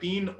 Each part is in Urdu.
3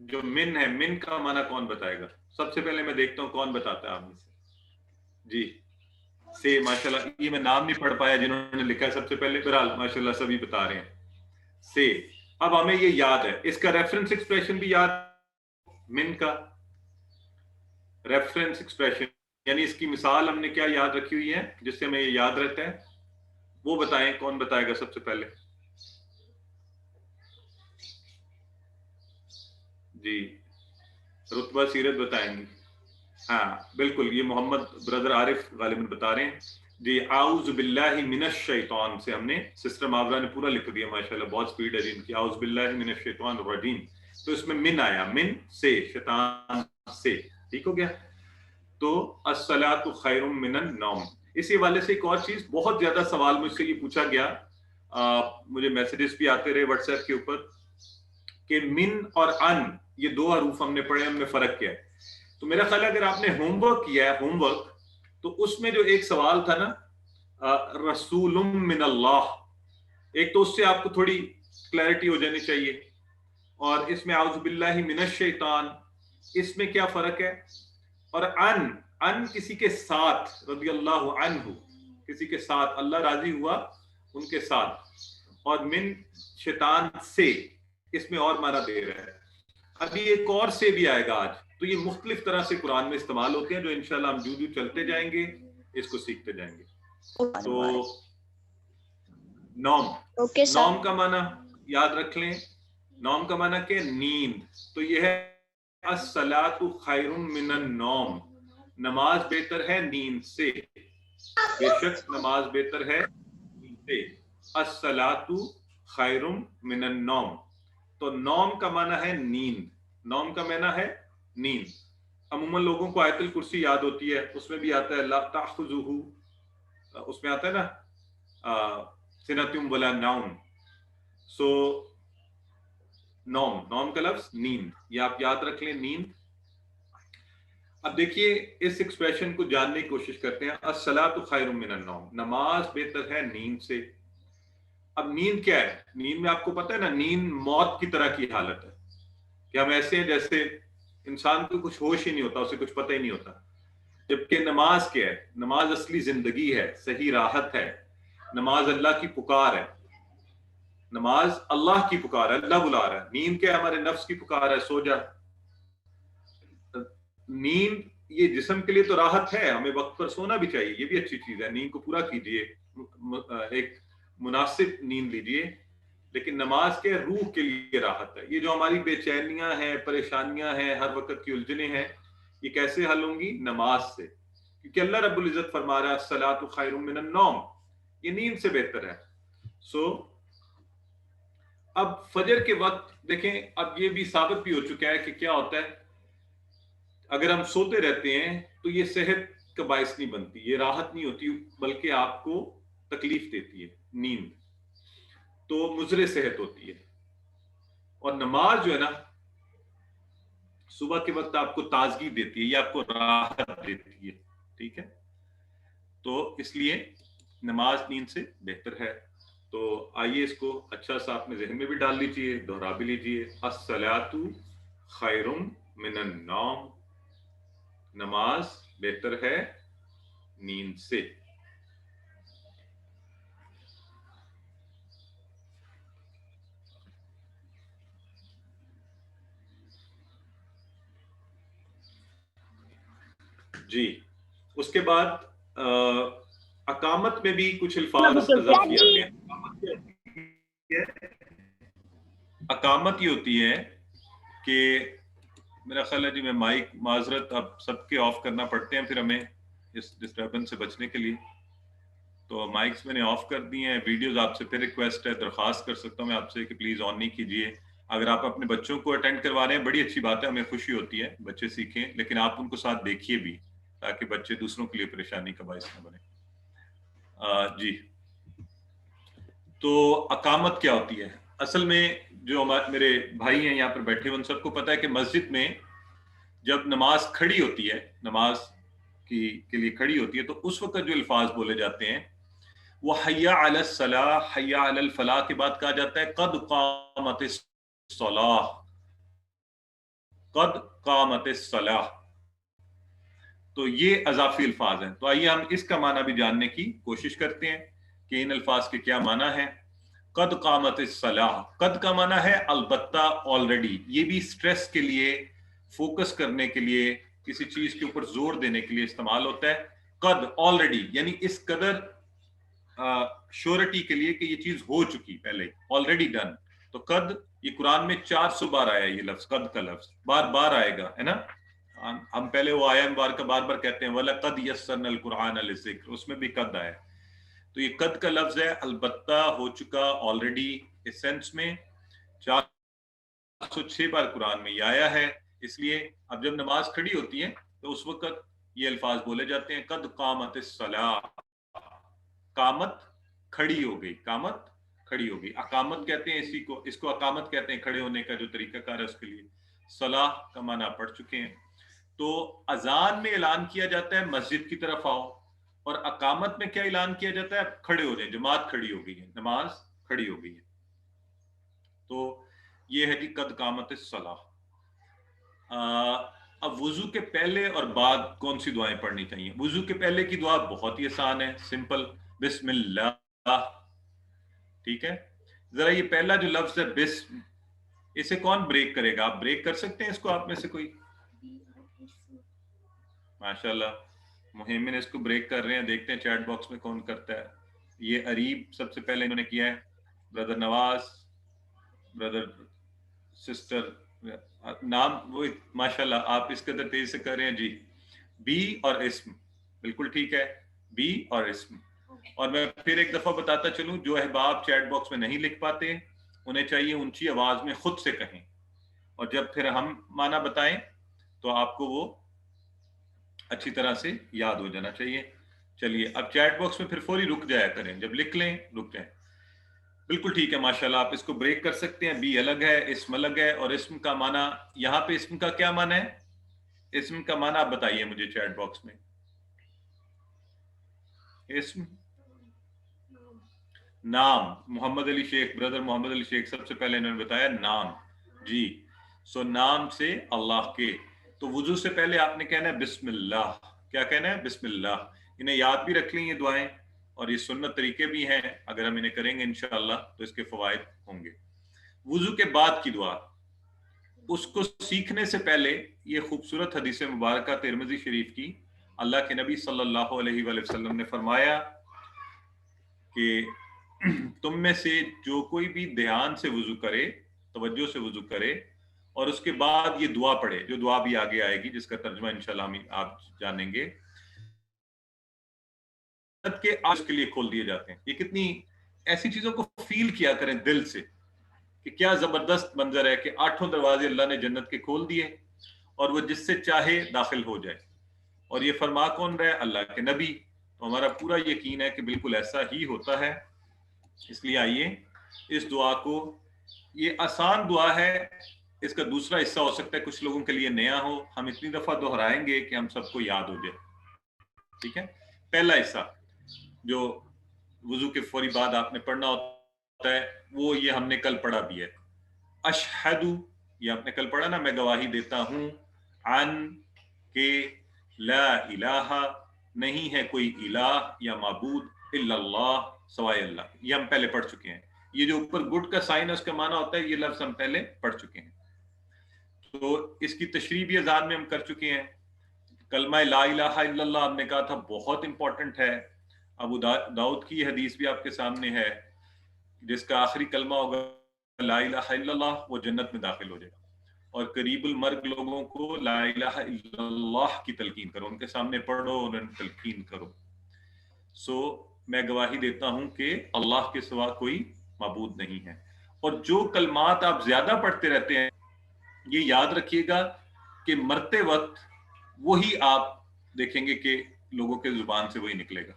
جو من ہے، من کا معنی کون بتائے گا؟ سب سے پہلے میں دیکھتا ہوں کون بتاتا ہے آپ میں سے. جی سے، ماشاءاللہ. یہ میں نام نہیں پڑھ پایا جنہوں نے لکھا ہے سب سے پہلے، بہرحال ماشاءاللہ سبھی بتا رہے ہیں سے. اب ہمیں یہ یاد ہے، اس کا ریفرنس ایکسپریشن بھی یاد، من کا ریفرنس ایکسپریشن، یعنی اس کی مثال ہم نے کیا یاد رکھی ہوئی ہے جس سے ہمیں یہ یاد رہتا ہے؟ وہ بتائیں، کون بتائے گا سب سے پہلے؟ جی رتبہ سیرت بتائیں گی. ہاں بالکل، یہ محمد بردر عارف غالباً بتا رہے ہیں. جی اعوذ باللہ من الشیطان سے ہم نے، سسٹر ماورا نے پورا لکھ دیا ماشاءاللہ، بہت سپیڈ ہے جن کی. اعوذ باللہ من الشیطان الرجیم، تو اس میں من آیا، من سے، شیطان سے. ٹھیک ہو گیا؟ تو الصلاۃ خیر من النوم. اسی حوالے سے ایک اور چیز، بہت زیادہ سوال مجھ سے یہ پوچھا گیا، مجھے میسیجز بھی آتے رہے واٹس ایپ کے اوپر، کہ من اور ان یہ دو حروف ہم نے پڑھے، ہم نے فرق کیا ہے. تو میرا خیال ہے اگر آپ نے ہوم ورک کیا ہے، ہوم ورک، تو اس میں جو ایک سوال تھا نا رسول من اللہ، ایک تو اس سے آپ کو تھوڑی کلیئرٹی ہو جانی چاہیے. اور اس میں اعوذ باللہ من الشیطان، اس میں کیا فرق ہے؟ اور ان کسی کے ساتھ، رضی اللہ عنہ، کسی کے ساتھ اللہ راضی ہوا ان کے ساتھ. اور من شیطان سے، اس میں اور معنی دے رہا ہے. ابھی ایک اور سے بھی آئے گا آج. تو یہ مختلف طرح سے قرآن میں استعمال ہوتے ہیں، جو انشاءاللہ ہم جو چلتے جائیں گے اس کو سیکھتے جائیں گے. تو نوم، نوم کا معنی یاد رکھ لیں. نوم کا معنی کہ نیند. تو یہ ہے الصلاۃ خیر من النوم، نماز بہتر ہے نیند سے، بے شک نماز بہتر ہے نیند سے. الصلاۃ خیر من النوم، تو نوم کا معنی ہے نیند. نوم کا معنی ہے نیند. عموماً لوگوں کو آیت الکرسی یاد ہوتی ہے، اس میں بھی آتا ہے لا تأخذہ، اس میں آتا ہے نا سنۃ ولا نوم. سو نوم، نوم کا لفظ نیند، یہ آپ یاد رکھ لیں، نیند. اب دیکھیے اس ایکسپریشن کو جاننے کی کوشش کرتے ہیں. الصلاۃ خیر من النوم، نماز بہتر ہے نیند سے. اب نیند کیا ہے؟ نیند میں آپ کو پتہ ہے نا، نیند موت کی طرح کی حالت ہے کہ ہم ایسے ہیں جیسے انسان کو کچھ ہوش ہی نہیں ہوتا، اسے کچھ پتہ ہی نہیں ہوتا. جبکہ نماز کیا ہے؟ نماز اصلی زندگی ہے، صحیح راحت ہے. نماز اللہ کی پکار ہے، نماز اللہ کی پکار ہے، اللہ بلا رہا ہے. نیند کیا ہے؟ ہمارے نفس کی پکار ہے، سو جا. نیند یہ جسم کے لیے تو راحت ہے، ہمیں وقت پر سونا بھی چاہیے، یہ بھی اچھی چیز ہے. نیند کو پورا کیجئے، ایک مناسب نیند لیجئے. لیکن نماز کے روح کے لیے راحت ہے. یہ جو ہماری بے چینیاں ہیں، پریشانیاں ہیں، ہر وقت کی الجھنیں ہیں، یہ کیسے حل ہوں گی؟ نماز سے. کیونکہ اللہ رب العزت فرما رہا ہے الصلاۃ خیر من النوم، یہ نیند سے بہتر ہے. سو اب فجر کے وقت دیکھیں، اب یہ بھی ثابت بھی ہو چکا ہے کہ کیا ہوتا ہے، اگر ہم سوتے رہتے ہیں تو یہ صحت کا باعث نہیں بنتی، یہ راحت نہیں ہوتی، بلکہ آپ کو تکلیف دیتی ہے. نیند تو مضر صحت ہوتی ہے. اور نماز جو ہے نا صبح کے وقت آپ کو تازگی دیتی ہے، یہ آپ کو راحت دیتی ہے. ٹھیک ہے، تو اس لیے نماز نیند سے بہتر ہے. تو آئیے اس کو اچھا سا اپنے ذہن میں بھی ڈال لیجئے، دہرا بھی لیجئے. الصلاۃ خیر من النوم، نماز بہتر ہے نیند سے. جی اس کے بعد اقامت میں بھی کچھ الفاظ اضافی آتے ہیں. اقامت یہ ہوتی ہے کہ میرا خیال ہے جی میں مائک معذرت اب سب کے آف کرنا پڑتے ہیں پھر ہمیں اس ڈسٹربنس سے بچنے کے لیے. تو مائکس میں نے آف کر دی ہیں. ویڈیوز آپ سے پھر ریکویسٹ ہے، درخواست کر سکتا ہوں میں آپ سے کہ پلیز آن نہیں کیجیے. اگر آپ اپنے بچوں کو اٹینڈ کروا رہے ہیں بڑی اچھی بات ہے، ہمیں خوشی ہوتی ہے بچے سیکھیں، لیکن آپ ان کو ساتھ دیکھیے بھی تاکہ بچے دوسروں کے لیے پریشانی کا باعث نہ بنے. جی تو اقامت کیا ہوتی ہے؟ اصل میں جو میرے بھائی ہیں یہاں پر بیٹھے ہوئے ان سب کو پتا ہے کہ مسجد میں جب نماز کھڑی ہوتی ہے، نماز کے لیے کھڑی ہوتی ہے، تو اس وقت جو الفاظ بولے جاتے ہیں وہ حیا علی الصلاح، حیا علی الفلاح کے بعد کہا جاتا ہے قد قامت الصلاح. قد قامت الصلاح. تو یہ اضافی الفاظ ہیں. تو آئیے ہم اس کا معنی بھی جاننے کی کوشش کرتے ہیں کہ ان الفاظ کے کیا معنی ہیں. قد قامت الصلاح، قد کا معنی ہے البتہ، آلریڈی. یہ بھی سٹریس کے لیے، فوکس کرنے کے لیے، کسی چیز کے اوپر زور دینے کے لیے استعمال ہوتا ہے. قد، آلریڈی، یعنی اس قدر شورٹی کے لیے کہ یہ چیز ہو چکی پہلے، آلریڈی ڈن. تو قد، یہ قرآن میں 400 بار آیا یہ لفظ، قد کا لفظ بار بار آئے گا، ہے نا. ہم پہلے وہ آیا مبارکہ بار بار کہتے ہیں وَلَقَدْ يَسَّرْنَا الْقُرْآنَ لِلذِّكْرِ، اس میں بھی قد آیا. تو یہ قد کا لفظ ہے البتہ، ہو چکا، آلریڈی، اس سینس میں 406 بار قرآن میں یہ آیا ہے. اس لیے اب جب نماز کھڑی ہوتی ہے تو اس وقت یہ الفاظ بولے جاتے ہیں قد قامت الصلاۃ. قامت کھڑی ہو گئی، قامت کھڑی ہو گئی. اقامت کہتے ہیں اسی کو، اس کو اقامت کہتے ہیں کھڑے ہونے کا جو طریقہ کار ہے اس کے لیے. صلاح کا معنی آپ پڑھ چکے ہیں. تو اذان میں اعلان کیا جاتا ہے مسجد کی طرف آؤ، اور اقامت میں کیا اعلان کیا جاتا ہے؟ کھڑے ہو جائیں، جماعت کھڑی ہو گئی ہے، نماز کھڑی ہو گئی ہے. تو یہ ہے جی قد قامت الصلاح. اب وضو کے پہلے اور بعد کون سی دعائیں پڑھنی چاہیے؟ وضو کے پہلے کی دعا بہت ہی آسان ہے، سمپل، بسم اللہ. ٹھیک ہے. ذرا یہ پہلا جو لفظ ہے بسم، اسے کون بریک کرے گا؟ آپ بریک کر سکتے ہیں اس کو، آپ میں سے کوئی؟ ماشاءاللہ، مہمن اس کو بریک کر رہے ہیں. دیکھتے ہیں چیٹ باکس میں کون کرتا ہے. یہ اریب سب سے پہلے انہوں نے کیا ہے، بردر نواز، بردر سسٹر، نام وہ ماشاءاللہ آپ اس قدر تیز سے کر رہے ہیں جی. بی اور اسم، بالکل ٹھیک ہے، بی اور اسم. اور میں پھر ایک دفعہ بتاتا چلوں، جو احباب چیٹ باکس میں نہیں لکھ پاتے انہیں چاہیے اونچی آواز میں خود سے کہیں، اور جب پھر ہم معنی بتائیں تو آپ کو وہ اچھی طرح سے یاد ہو جانا چاہیے. چلیے اب چیٹ باکس میں پھر فوری رک جایا کریں، جب لکھ لیں رک جائیں. بالکل ٹھیک ہے ماشاءاللہ، آپ اس کو بریک کر سکتے ہیں. بی الگ ہے، اسم الگ ہے. اور اسم کا معنی یہاں پہ، اسم کا کیا معنی ہے؟ اسم کا معنی آپ بتائیے مجھے چیٹ باکس میں. اسم، نام. محمد علی شیخ، بردر محمد علی شیخ سب سے پہلے انہوں نے بتایا نام. جی، سو نام سے اللہ کے. تو وضو سے پہلے آپ نے کہنا ہے بسم اللہ. کیا کہنا ہے؟ بسم اللہ. انہیں یاد بھی رکھ لیں یہ دعائیں، اور یہ سنت طریقے بھی ہیں، اگر ہم انہیں کریں گے انشاءاللہ تو اس کے فوائد ہوں گے. وضو کے بعد کی دعا، اس کو سیکھنے سے پہلے یہ خوبصورت حدیث مبارکہ ترمذی شریف کی، اللہ کے نبی صلی اللہ علیہ وآلہ وسلم نے فرمایا کہ تم میں سے جو کوئی بھی دھیان سے وضو کرے، توجہ سے وضو کرے، اور اس کے بعد یہ دعا پڑھے، جو دعا بھی آگے آئے گی جس کا ترجمہ انشاءاللہ آپ جانیں گے، کے آج کے لیے کھول دیے جاتے ہیں. یہ کتنی ایسی چیزوں کو فیل کیا کریں دل سے کہ کیا زبردست منظر ہے کہ 8 دروازے اللہ نے جنت کے کھول دیے، اور وہ جس سے چاہے داخل ہو جائے. اور یہ فرما کون رہا ہے؟ اللہ کے نبی. تو ہمارا پورا یقین ہے کہ بالکل ایسا ہی ہوتا ہے. اس لیے آئیے اس دعا کو، یہ آسان دعا ہے، اس کا دوسرا حصہ ہو سکتا ہے کچھ لوگوں کے لیے نیا ہو، ہم اتنی دفعہ دہرائیں گے کہ ہم سب کو یاد ہو جائے. ٹھیک ہے. پہلا حصہ جو وضو کے فوری بعد آپ نے پڑھنا ہوتا ہے، وہ یہ ہم نے کل پڑھا بھی ہے. اشہد، یہ آپ نے کل پڑھا نا، میں گواہی دیتا ہوں، ان کہ لا الہ، نہیں ہے کوئی الہ یا معبود، الا اللہ، سوائے اللہ. یہ ہم پہلے پڑھ چکے ہیں. یہ جو اوپر گڈ کا سائن ہے اس کا معنی ہوتا ہے، یہ لفظ ہم پہلے پڑھ چکے ہیں. تو اس کی تشریح بھی اذان میں ہم کر چکے ہیں. کلمہ لا الہ الا اللہ ہم نے کہا تھا بہت امپورٹنٹ ہے. ابو داؤد کی حدیث بھی آپ کے سامنے ہے، جس کا آخری کلمہ ہوگا لا الہ الا اللہ، وہ جنت میں داخل ہو جائے گا. اور قریب المرگ لوگوں کو لا الہ الا اللہ کی تلقین کرو، ان کے سامنے پڑھو، انہیں تلقین کرو. سو میں گواہی دیتا ہوں کہ اللہ کے سوا کوئی معبود نہیں ہے. اور جو کلمات آپ زیادہ پڑھتے رہتے ہیں، یہ یاد رکھیے گا کہ مرتے وقت وہی آپ دیکھیں گے کہ لوگوں کے زبان سے وہی نکلے گا.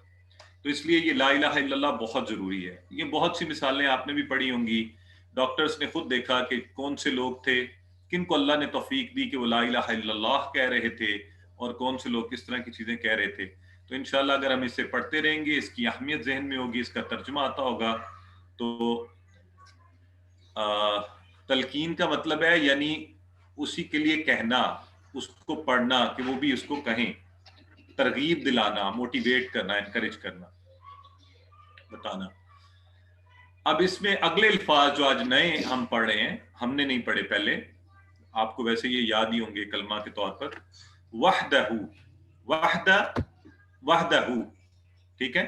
تو اس لیے یہ لا الہ الا اللہ بہت ضروری ہے. یہ بہت سی مثالیں آپ نے بھی پڑھی ہوں گی. ڈاکٹرز نے خود دیکھا کہ کون سے لوگ تھے کن کو اللہ نے توفیق دی کہ وہ لا الہ الا اللہ کہہ رہے تھے، اور کون سے لوگ کس طرح کی چیزیں کہہ رہے تھے. تو انشاءاللہ اگر ہم اسے پڑھتے رہیں گے، اس کی اہمیت ذہن میں ہوگی، اس کا ترجمہ آتا ہوگا، تو تلقین کا مطلب ہے یعنی اسی کے لیے کہنا، اس کو پڑھنا کہ وہ بھی اس کو کہیں، ترغیب دلانا، موٹیویٹ کرنا، انکریج کرنا، بتانا۔ اب اس میں اگلے الفاظ جو آج نئے ہم پڑھ رہے ہیں، ہم نے نہیں پڑھے پہلے، آپ کو ویسے یہ یاد ہی ہوں گے کلمہ کے طور پر، وحدہ، وحدہ، وحدہ، ٹھیک ہے،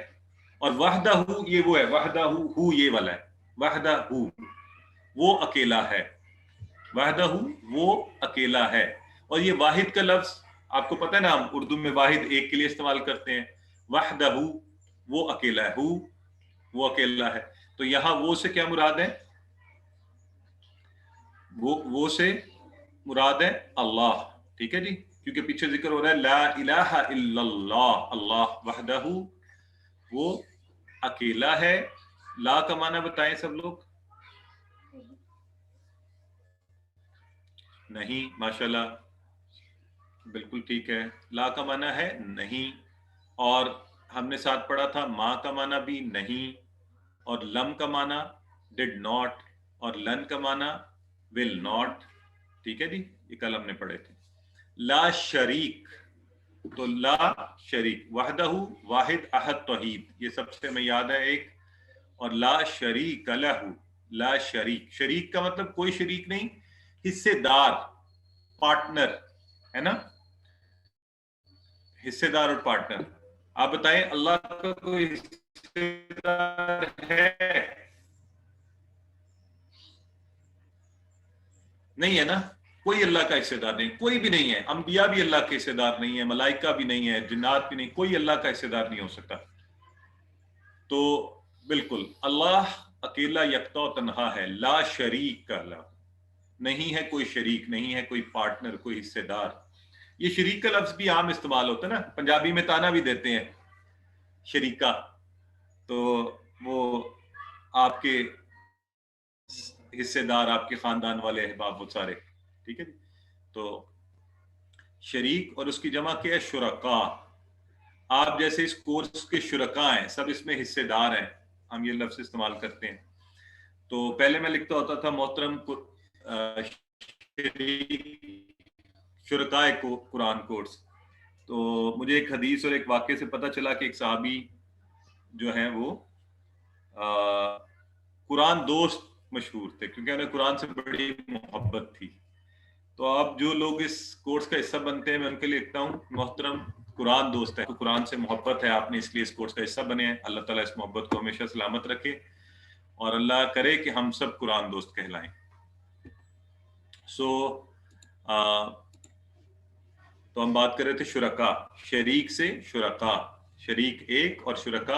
اور وحدہ یہ وہ ہے، وحدہ ہو یہ والا ہے، وحدہ وہ اکیلا ہے، وحدہ وہ اکیلا ہے۔ اور یہ واحد کا لفظ آپ کو پتہ ہے نا، ہم اردو میں واحد ایک کے لیے استعمال کرتے ہیں، وحدہ وہ اکیلا ہے، وہ اکیلا ہے۔ تو یہاں وہ سے کیا مراد ہے؟ وہ سے مراد ہے اللہ، ٹھیک ہے جی، کیونکہ پیچھے ذکر ہو رہا ہے لا الہ الا اللہ، اللہ وحدہ وہ اکیلا ہے۔ لا کا معنی بتائیں سب لوگ؟ نہیں، ماشاءاللہ، بالکل ٹھیک ہے، لا کا معنی ہے نہیں، اور ہم نے ساتھ پڑھا تھا ما کا معنی بھی نہیں، اور لم کا معنی ڈڈ ناٹ، اور لن کا معنی ول ناٹ، ٹھیک ہے جی، یہ کل ہم نے پڑھے تھے۔ لا شریک، تو لا شریک، وحدہ واحد احد توحید، یہ سب سے ہمیں یاد ہے ایک، اور لا شریک لہ، لا شریک، شریک کا مطلب کوئی شریک نہیں، حصے دار، پارٹنر ہے نا، حصے دار اور پارٹنر۔ آپ بتائیں اللہ کا کوئی حصے دار ہے؟ نہیں ہے نا، کوئی اللہ کا حصے دار نہیں، کوئی بھی نہیں ہے، انبیاء بھی اللہ کے حصے دار نہیں ہے، ملائکہ بھی نہیں ہے، جنات بھی نہیں، کوئی اللہ کا حصے دار نہیں ہو سکتا۔ تو بالکل اللہ اکیلا یکتا و تنہا ہے، لا شریک لہ، نہیں ہے کوئی شریک، نہیں ہے کوئی پارٹنر، کوئی حصے دار۔ یہ شریک کا لفظ بھی عام استعمال ہوتا ہے نا، پنجابی میں تانا بھی دیتے ہیں شریکہ، تو وہ آپ کے حصے دار، آپ کے خاندان والے احباب وہ سارے، ٹھیک ہے۔ تو شریک، اور اس کی جمع کیا ہے شرکا، آپ جیسے اس کورس کے شرکا ہیں، سب اس میں حصے دار ہیں، ہم یہ لفظ استعمال کرتے ہیں۔ تو پہلے میں لکھتا ہوتا تھا محترم شرکائے کو قرآن کورس، تو مجھے ایک حدیث اور ایک واقعے سے پتہ چلا کہ ایک صحابی جو ہیں وہ قرآن دوست مشہور تھے، کیونکہ انہیں قرآن سے بڑی محبت تھی۔ تو اب جو لوگ اس کورس کا حصہ بنتے ہیں، میں ان کے لیے لکھتا ہوں محترم قرآن دوست ہے، تو قرآن سے محبت ہے، آپ نے اس لیے اس کورس کا حصہ بنے ہیں، اللہ تعالیٰ اس محبت کو ہمیشہ سلامت رکھے، اور اللہ کرے کہ ہم سب قرآن دوست کہلائیں۔ تو ہم بات کر رہے تھے شرکا، شریک سے شرکا، شریک ایک اور شرکا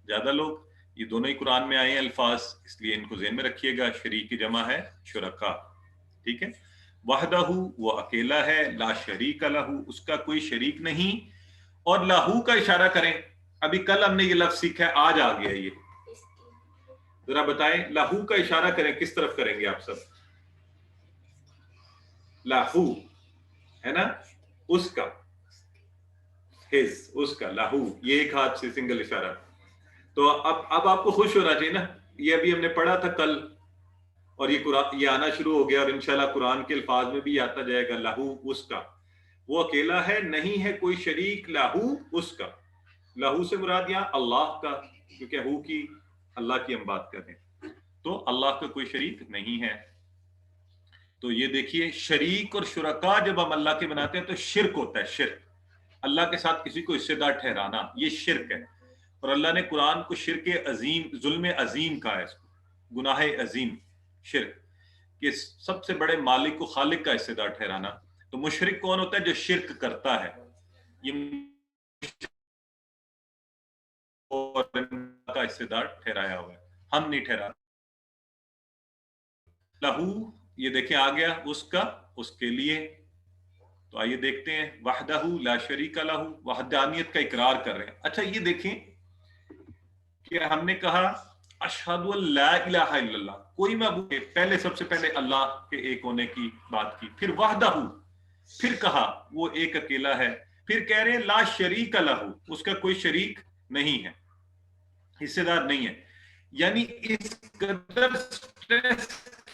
زیادہ لوگ، یہ دونوں ہی قرآن میں آئے ہیں الفاظ، اس لیے ان کو ذہن میں رکھیے گا، شریک کی جمع ہے شرکا، ٹھیک ہے۔ وحدہ وہ اکیلا ہے، لا شریک لہ اس کا کوئی شریک نہیں، اور لاہو کا اشارہ کریں، ابھی کل ہم نے یہ لفظ سیکھا ہے، آج آ گیا یہ، ذرا بتائیں لاہو کا اشارہ کریں، کس طرف کریں گے آپ سب؟ لاہو ہے نا، اس کا، اس کا، لاہو، یہ ایک ہاتھ سے سنگل اشارہ۔ تو اب آپ کو خوش ہونا چاہیے نا، یہ ابھی ہم نے پڑھا تھا کل، اور یہ قرآن یہ آنا شروع ہو گیا، اور انشاءاللہ قرآن کے الفاظ میں بھی آتا جائے گا، لاہو اس کا، وہ اکیلا ہے، نہیں ہے کوئی شریک، لاہو اس کا، لاہو سے مراد یہاں اللہ کا، کیونکہ ہو کی اللہ کی ہم بات کر رہے ہیں، تو اللہ کا کوئی شریک نہیں ہے۔ تو یہ دیکھیے، شریک اور شرکا جب ہم اللہ کے بناتے ہیں تو شرک ہوتا ہے، شرک، اللہ کے ساتھ کسی کو حصے دار ٹھہرانا، یہ شرک ہے، اور اللہ نے قرآن کو شرک عظیم، ظلم عظیم کہا ہے، اس کو گناہ عظیم، شرک، کہ سب سے بڑے مالک کو خالق کا حصے دار ٹھہرانا۔ تو مشرک کون ہوتا ہے؟ جو شرک کرتا ہے، یہ کا حصے دار ٹھہرایا ہوا ہے، ہم نہیں ٹھہرا۔ لہو، یہ دیکھیں آ گیا، اس کا، اس کے لیے۔ تو آئیے دیکھتے ہیں، وحدہ لا شریک لہ، وحدانیت کا اقرار کر رہے ہیں۔ اچھا یہ دیکھیں کہ ہم نے کہا اشہد ان لا الہ الا اللہ، کوئی معبود، پہلے سب سے پہلے اللہ کے ایک ہونے کی بات کی، پھر وحدہ، پھر کہا وہ ایک اکیلا ہے، پھر کہہ رہے ہیں لا شریک لہ، اس کا کوئی شریک نہیں ہے، حصے دار نہیں ہے۔ یعنی اس قدر سٹریس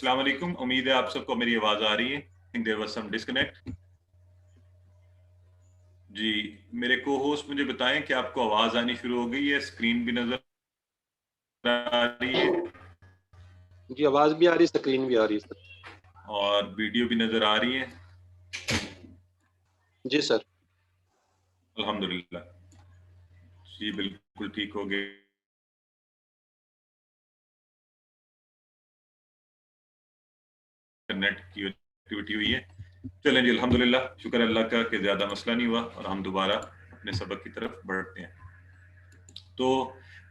السلام علیکم، امید ہے آپ سب کو میری آواز آ رہی ہے. there was some disconnect. جی میرے کو ہوسٹ مجھے بتائیں کہ آپ کو آواز آنی شروع ہو گئی ہے، اسکرین بھی نظر آ رہی ہے جی آواز بھی آ رہی ہے، اسکرین بھی آ رہی ہے سر. اور ویڈیو بھی نظر آ رہی ہے. جی سر. الحمدللہ جی بالکل ٹھیک ہو گئے. نیٹ کی ایکٹیویٹی ہوئی ہے. چلیں جی الحمدللہ، شکر اللہ کا کہ زیادہ مسئلہ نہیں ہوا اور ہم دوبارہ اپنے سبق کی طرف بڑھتے ہیں. تو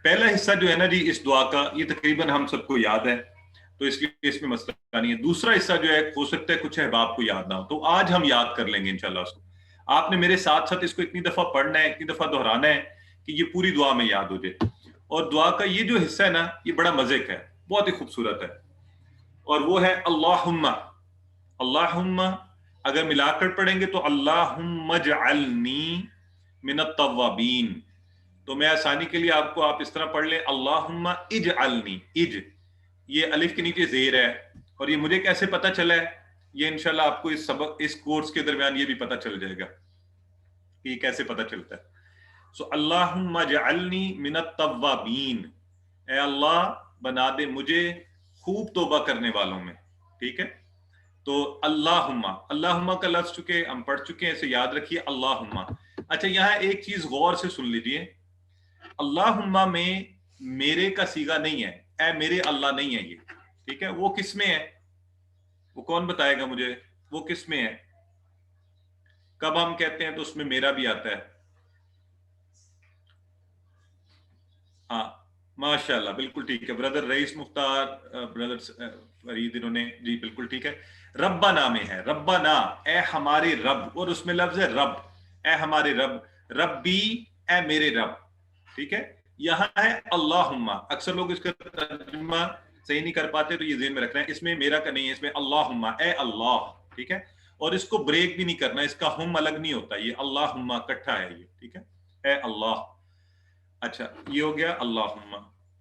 پہلا حصہ جو ہے نا جی اس دعا کا، یہ تقریباً ہم سب کو یاد ہے، تو اس لیے اس میں مسئلہ نہیں ہے. دوسرا حصہ جو ہے ہو سکتا ہے کچھ احباب کو یاد نہ ہو، تو آج ہم یاد کر لیں گے انشاءاللہ اس کو. آپ نے میرے ساتھ ساتھ اس کو اتنی دفعہ پڑھنا ہے، اتنی دفعہ دہرانا ہے کہ یہ پوری دعا میں یاد ہو جائے. اور دعا کا یہ جو حصہ ہے نا یہ بڑا مزے کا ہے، بہت ہی خوبصورت ہے، اور وہ ہے اللہم. اللہم اگر ملا کر پڑھیں گے تو اللہم اجعلنی من التوابین. تو میں آسانی کے لیے آپ کو آپ اس طرح پڑھ لیں اللہم اجعلنی. یہ الف کے نیچے زیر ہے، اور یہ مجھے کیسے پتہ چلا ہے، یہ انشاءاللہ آپ کو اس سبق اس کورس کے درمیان یہ بھی پتہ چل جائے گا کہ یہ کیسے پتہ چلتا ہے. سو اللہم اجعلنی من التوابین، اے اللہ بنا دے مجھے خوب توبہ کرنے والوں میں. ٹھیک ہے، تو اللہم، اللہم کا لفظ چکے ہم پڑھ چکے ہیں، اسے یاد رکھیے اللہم. اچھا یہاں ایک چیز غور سے سن لیجئے، اللہم میں میرے کا صیغہ نہیں ہے، اے میرے اللہ نہیں ہے. یہ ٹھیک ہے، وہ کس میں ہے؟ وہ کون بتائے گا مجھے وہ کس میں ہے؟ کب ہم کہتے ہیں تو اس میں میرا بھی آتا ہے. ہاں ماشاءاللہ بالکل ٹھیک ہے، بردر رئیس مختار، بردر فرید، انہوں نے جی بالکل ٹھیک ہے. ربنا میں ہے، ربنا اے ہمارے رب، اور اس میں لفظ ہے رب، اے ہمارے رب، ربی اے میرے رب. ٹھیک ہے، یہاں ہے اللہم. اکثر لوگ اس کا ترجمہ صحیح نہیں کر پاتے تو یہ ذہن میں رکھنا ہے، اس میں میرا کا نہیں ہے، اس میں اللہم اے اللہ. ٹھیک ہے، اور اس کو بریک بھی نہیں کرنا، اس کا ہم الگ نہیں ہوتا، یہ اللہم اکٹھا ہے یہ. ٹھیک ہے، اے اللہ. اچھا یہ ہو گیا اللہم.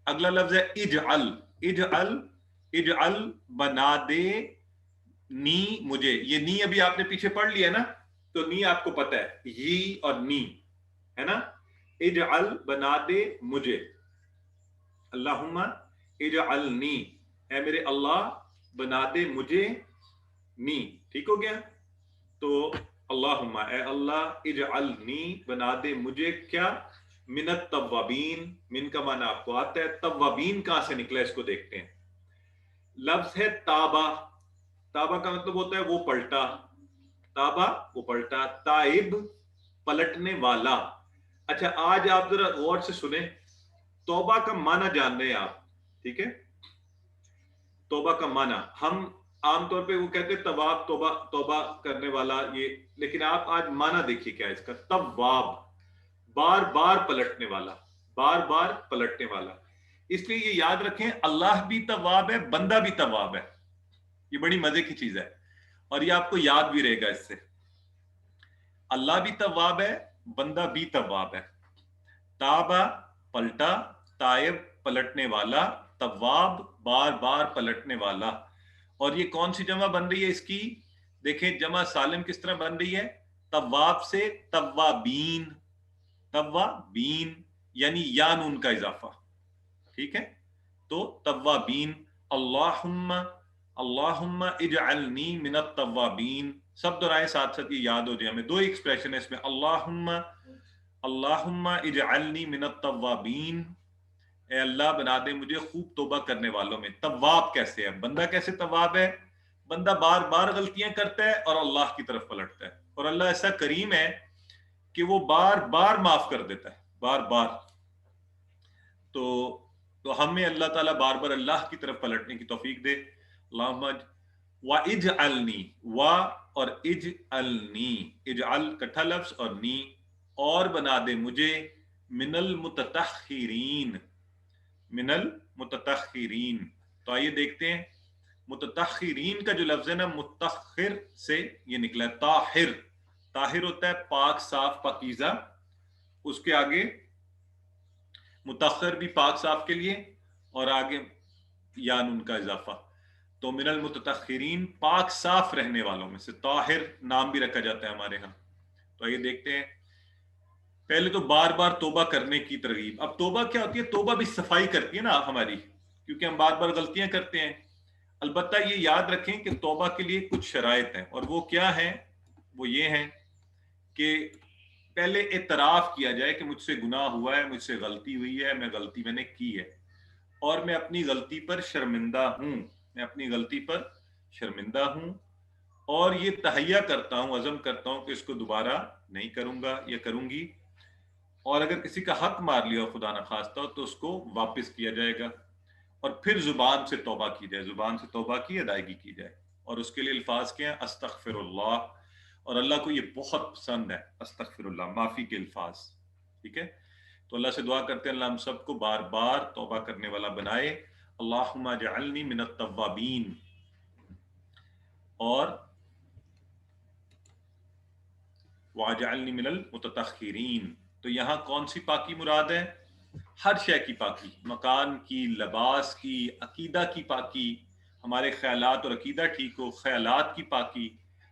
اگلا لفظ ہے اجعل. اجعل، اجعل بنا دے نی مجھے. یہ نی ابھی آپ نے پیچھے پڑھ لیا نا، تو نی آپ کو پتہ ہے، یہ اور نی ہے نا. اجعل بنا دے مجھے، اللہم اجعلنی اے میرے اللہ بنا دے مجھے نی. ٹھیک ہو گیا، تو اللہم اے اللہ اجعلنی بنا دے مجھے کیا، من التوابین. من کا معنی آپ کو آتا ہے، توابین کہاں سے نکلا اس کو دیکھتے ہیں. لفظ ہے تابا. تابا کا مطلب ہوتا ہے وہ پلٹا، تابا وہ پلٹا، تائب پلٹنے والا. اچھا آج آپ ذرا غور سے سنیں، توبہ کا معنی جان رہے ہیں آپ. ٹھیک ہے، توبہ کا معنی ہم عام طور پہ وہ کہتے ہیں تواب، توبہ توبہ کرنے والا، یہ، لیکن آپ آج معنی دیکھیے کیا ہے اس کا. تواب بار بار پلٹنے والا، بار بار پلٹنے والا. اس لیے یہ یاد رکھیں اللہ بھی تواب ہے، بندہ بھی تواب ہے. یہ بڑی مزے کی چیز ہے، اور یہ آپ کو یاد بھی رہے گا اس سے. اللہ بھی تواب ہے، بندہ بھی تواب ہے. تابا پلٹا، تائب پلٹنے والا، تواب بار بار پلٹنے والا. اور یہ کون سی جمع بن رہی ہے اس کی؟ دیکھیں جمع سالم کس طرح بن رہی ہے، تواب سے توابین. توابین یعنی یا نون کا اضافہ. ٹھیک ہے، تو توابین. اللہم، اللہم اجعلنی من التوابین. سب دہرائیں ساتھ ساتھ، یہ یاد ہو جائے ہمیں. دو ایکسپریشن ہے اس میں، اللہم، اللہم اجعلنی من التوابین، اے اللہ بنا دے مجھے خوب توبہ کرنے والوں میں. تواب کیسے ہے، بندہ کیسے تواب ہے؟ بندہ بار بار غلطیاں کرتا ہے اور اللہ کی طرف پلٹتا ہے، اور اللہ ایسا کریم ہے کہ وہ بار بار معاف کر دیتا ہے، بار بار. تو ہمیں اللہ تعالیٰ بار بار اللہ کی طرف پلٹنے کی توفیق دے. اللہم وَاجْعَلْنِی، وا اور اجعلنی، اجعل کٹھا لفظ اور نی، اور بنا دے مجھے من المتطہرین، من المتطہرین. تو آئیے دیکھتے ہیں متطہرین کا جو لفظ ہے نا، متطہر سے یہ نکلا ہے. طاہر، طاہر ہوتا ہے پاک صاف پاکیزہ، اس کے آگے متطہر بھی پاک صاف کے لیے، اور آگے یا نون کا اضافہ. تو من المتطہرین پاک صاف رہنے والوں میں سے، طاہر نام بھی رکھا جاتا ہے ہمارے ہاں۔ تو آئیے دیکھتے ہیں، پہلے تو بار بار توبہ کرنے کی ترغیب۔ اب توبہ کیا ہوتی ہے؟ توبہ بھی صفائی کرتی ہے نا ہماری، کیونکہ ہم بار بار غلطیاں کرتے ہیں۔ البتہ یہ یاد رکھیں کہ توبہ کے لیے کچھ شرائط ہیں، اور وہ کیا ہیں؟ وہ یہ ہیں کہ پہلے اعتراف کیا جائے کہ مجھ سے گناہ ہوا ہے، مجھ سے غلطی ہوئی ہے، غلطی میں نے کی ہے، اور میں اپنی غلطی پر شرمندہ ہوں، میں اپنی غلطی پر شرمندہ ہوں، اور یہ تہیہ کرتا ہوں، عزم کرتا ہوں کہ اس کو دوبارہ نہیں کروں گا یا کروں گی۔ اور اگر کسی کا حق مار لیا خدا نخواستہ تو اس کو واپس کیا جائے گا، اور پھر زبان سے توبہ کی جائے، زبان سے توبہ کی ادائیگی کی جائے۔ اور اس کے لیے الفاظ کیا ہیں؟ استغفر اللہ، اور اللہ کو یہ بہت پسند ہے استغفر اللہ، معافی کے الفاظ، ٹھیک ہے؟ تو اللہ سے دعا کرتے ہیں اللہ ہم سب کو بار بار توبہ کرنے والا بنائے۔ اللہم اجعلنی من التوابین، اور واجعلنی من المتطہرین۔ تو یہاں کون سی پاکی مراد ہے؟ ہر شے کی پاکی، مکان کی، لباس کی، عقیدہ کی پاکی، ہمارے خیالات اور عقیدہ ٹھیک ہو، خیالات کی پاکی،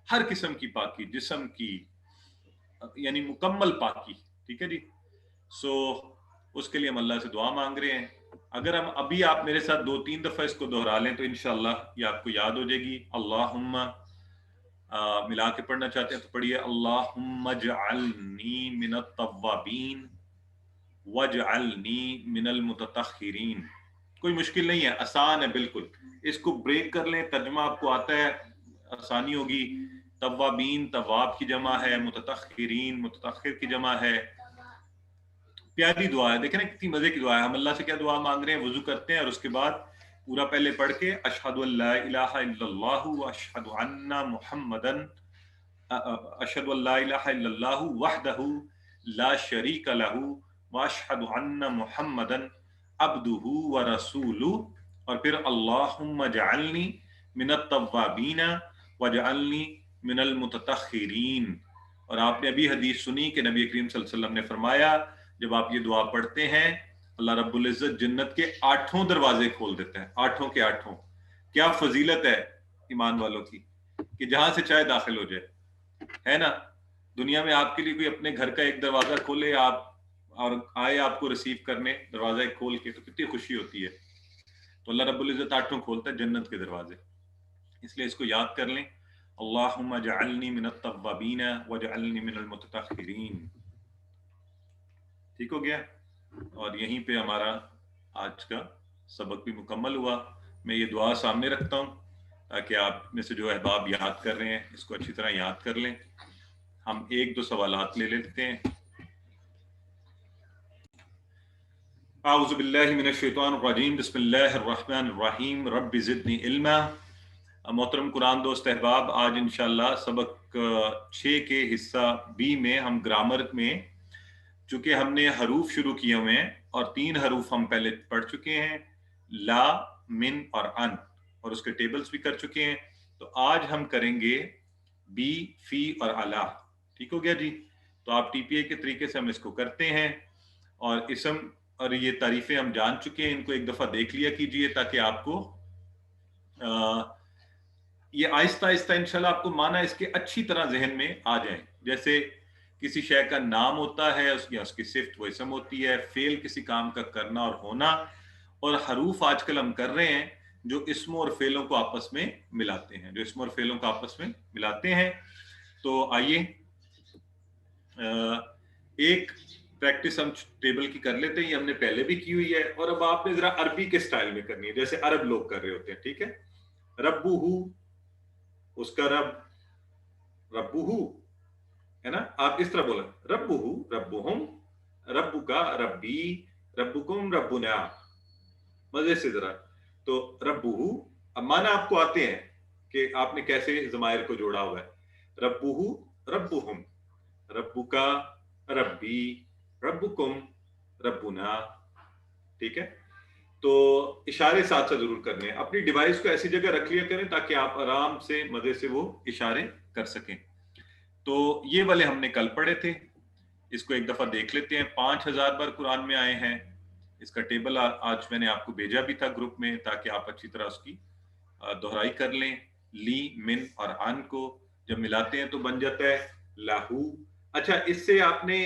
ہر قسم کی پاکی، جسم کی، یعنی مکمل پاکی، ٹھیک ہے جی؟ سو اس کے لیے ہم اللہ سے دعا مانگ رہے ہیں۔ اگر ہم ابھی آپ میرے ساتھ 2-3 دفعہ اس کو دہرا لیں تو انشاءاللہ یہ آپ کو یاد ہو جائے گی۔ اللہم ملا کے پڑھنا چاہتے ہیں تو پڑھیے، اللہم اجعلنی من التوابین واجعلنی من المتطہرین۔ کوئی مشکل نہیں ہے، آسان ہے بالکل۔ اس کو بریک کر لیں، ترجمہ آپ کو آتا ہے، آسانی ہوگی۔ توابین تواب کی جمع ہے، متطہرین متطہر کی جمع ہے۔ پیاری دعا ہے، دیکھیں نا کتنی مزے کی دعا ہے۔ ہم اللہ سے کیا دعا مانگ رہے ہیں؟ وضو کرتے ہیں اور اس کے بعد پورا پہلے پڑھ کے اشہد ان لا الہ الا اللہ واشہد ان محمدن، اشہد ان لا الہ الا اللہ وحدہ لا شریک لہ واشہد ان محمدن عبدہ ورسولہ، اور پھر اللہم اجعلنی من التوابین واجعلنی من المتطہرین۔ اور آپ نے ابھی حدیث سنی کہ نبی کریم صلی اللہ علیہ وسلم نے فرمایا جب آپ یہ دعا پڑھتے ہیں اللہ رب العزت جنت کے 8 دروازے کھول دیتا ہے، 8 کے 8۔ کیا فضیلت ہے ایمان والوں کی کہ جہاں سے چاہے داخل ہو جائے، ہے نا؟ دنیا میں آپ کے لیے کوئی اپنے گھر کا ایک دروازہ کھولے آپ اور آئے آپ کو ریسیو کرنے دروازہ کھول کے، تو کتنی خوشی ہوتی ہے۔ تو اللہ رب العزت 8 کھولتا ہے جنت کے دروازے، اس لیے اس کو یاد کر لیں، اللہم اجعلنی من التوابین واجعلنی من المتطہرین۔ ٹھیک ہو گیا؟ اور یہیں پہ ہمارا آج کا سبق بھی مکمل ہوا۔ میں یہ دعا سامنے رکھتا ہوں تاکہ آپ میں سے جو احباب یاد کر رہے ہیں اس کو اچھی طرح یاد کر لیں۔ ہم 1-2 سوالات لے لیتے ہیں۔ اعوذ باللہ من الشیطان الرجیم، بسم اللہ الرحمن الرحیم، رب زدنی علما۔ محترم قرآن دوست احباب، آج انشاءاللہ سبق 6 کے حصہ بی میں ہم گرامر میں، چونکہ ہم نے حروف شروع کیے ہوئے ہیں اور 3 حروف ہم پہلے پڑھ چکے ہیں، لا، من اور ان، اور اس کے ٹیبلز بھی کر چکے ہیں، تو آج ہم کریں گے بی، فی اور الا۔ ٹھیک ہو گیا جی؟ تو آپ ٹی پی اے کے طریقے سے ہم اس کو کرتے ہیں، اور اسم اور یہ تعریفیں ہم جان چکے ہیں، ان کو ایک دفعہ دیکھ لیا کیجئے تاکہ آپ کو یہ آہستہ آہستہ انشاءاللہ آپ کو معنی اس کے اچھی طرح ذہن میں آ جائیں۔ جیسے کسی شے کا نام ہوتا ہے یا اس کی صفت وہ اسم ہوتی ہے، فعل کسی کام کا کرنا اور ہونا، اور حروف آج کل ہم کر رہے ہیں جو اسموں اور فعلوں کو آپس میں ملاتے ہیں، جو اسم اور فعلوں کو آپس میں ملاتے ہیں۔ تو آئیے ایک پریکٹس ہم ٹیبل کی کر لیتے ہیں، یہ ہم نے پہلے بھی کی ہوئی ہے، اور اب آپ نے ذرا عربی کے سٹائل میں کرنی ہے جیسے عرب لوگ کر رہے ہوتے ہیں، ٹھیک ہے؟ ربہ، اس کا رب، ربہ ہے نا، آپ اس طرح بولا ربہ، ربہم، ربکا، ربی، ربکم، ربنا، مزے سے ذرا۔ تو ربہ، اب معنی آپ کو آتے ہیں کہ آپ نے کیسے ضمائر کو جوڑا ہوا ہے۔ ربہ، ربہم، ربکا، ربی، ربکم، ربنا، ٹھیک ہے؟ تو اشارے ساتھ ساتھ ضرور کرنے ہیں، اپنی ڈیوائس کو ایسی جگہ رکھ لیا کریں تاکہ آپ آرام سے مزے سے وہ اشارے کر سکیں۔ تو یہ والے ہم نے کل پڑھے تھے، اس کو ایک دفعہ دیکھ لیتے ہیں۔ 5000 بار قرآن میں آئے ہیں، اس کا ٹیبل آج میں نے آپ کو بھیجا بھی تھا گروپ میں تاکہ آپ اچھی طرح اس کی دہرائی کر لیں. لی من اور ان کو جب ملاتے ہیں تو بن جاتا ہے لاہو. اچھا اس سے آپ نے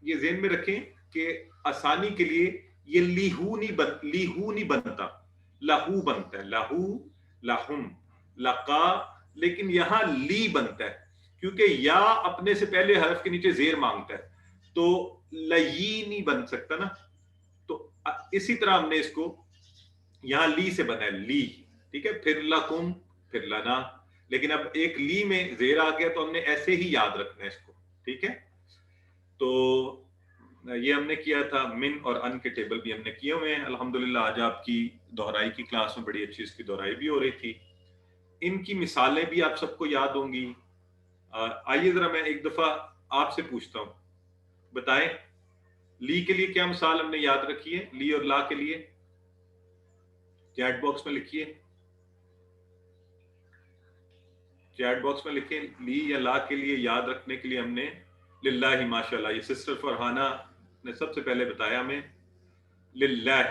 یہ ذہن میں رکھیں کہ آسانی کے لیے یہ لیہو نہیں بنتا، لاہو بنتا ہے. لاہو، لاہم، لقا، لیکن یہاں لی بنتا ہے کیونکہ یا اپنے سے پہلے حرف کے نیچے زیر مانگتا ہے، تو لئی نہیں بن سکتا نا. تو اسی طرح ہم نے اس کو یہاں لی سے بنا ہے لی، ٹھیک ہے. پھر لکم، پھر لنا، لیکن اب ایک لی میں زیر آ گیا تو ہم نے ایسے ہی یاد رکھنا ہے اس کو، ٹھیک ہے. تو یہ ہم نے کیا تھا. من اور ان کے ٹیبل بھی ہم نے کیے ہوئے ہیں الحمدللہ. آج آپ کی دہرائی کی کلاس میں بڑی اچھی اس کی دہرائی بھی ہو رہی تھی. ان کی مثالیں بھی آپ سب کو یاد ہوں گی. آئیے ذرا میں ایک دفعہ آپ سے پوچھتا ہوں، بتائیں لی کے لیے کیا مثال ہم نے یاد رکھی ہے؟ لی اور لا کے لیے چیٹ باکس میں لکھیے، چیٹ باکس میں لکھیں لی یا لا کے لیے یاد رکھنے کے لیے ہم نے للہ. ماشاءاللہ یہ سسٹر فرحانہ نے سب سے پہلے بتایا ہمیں للہ،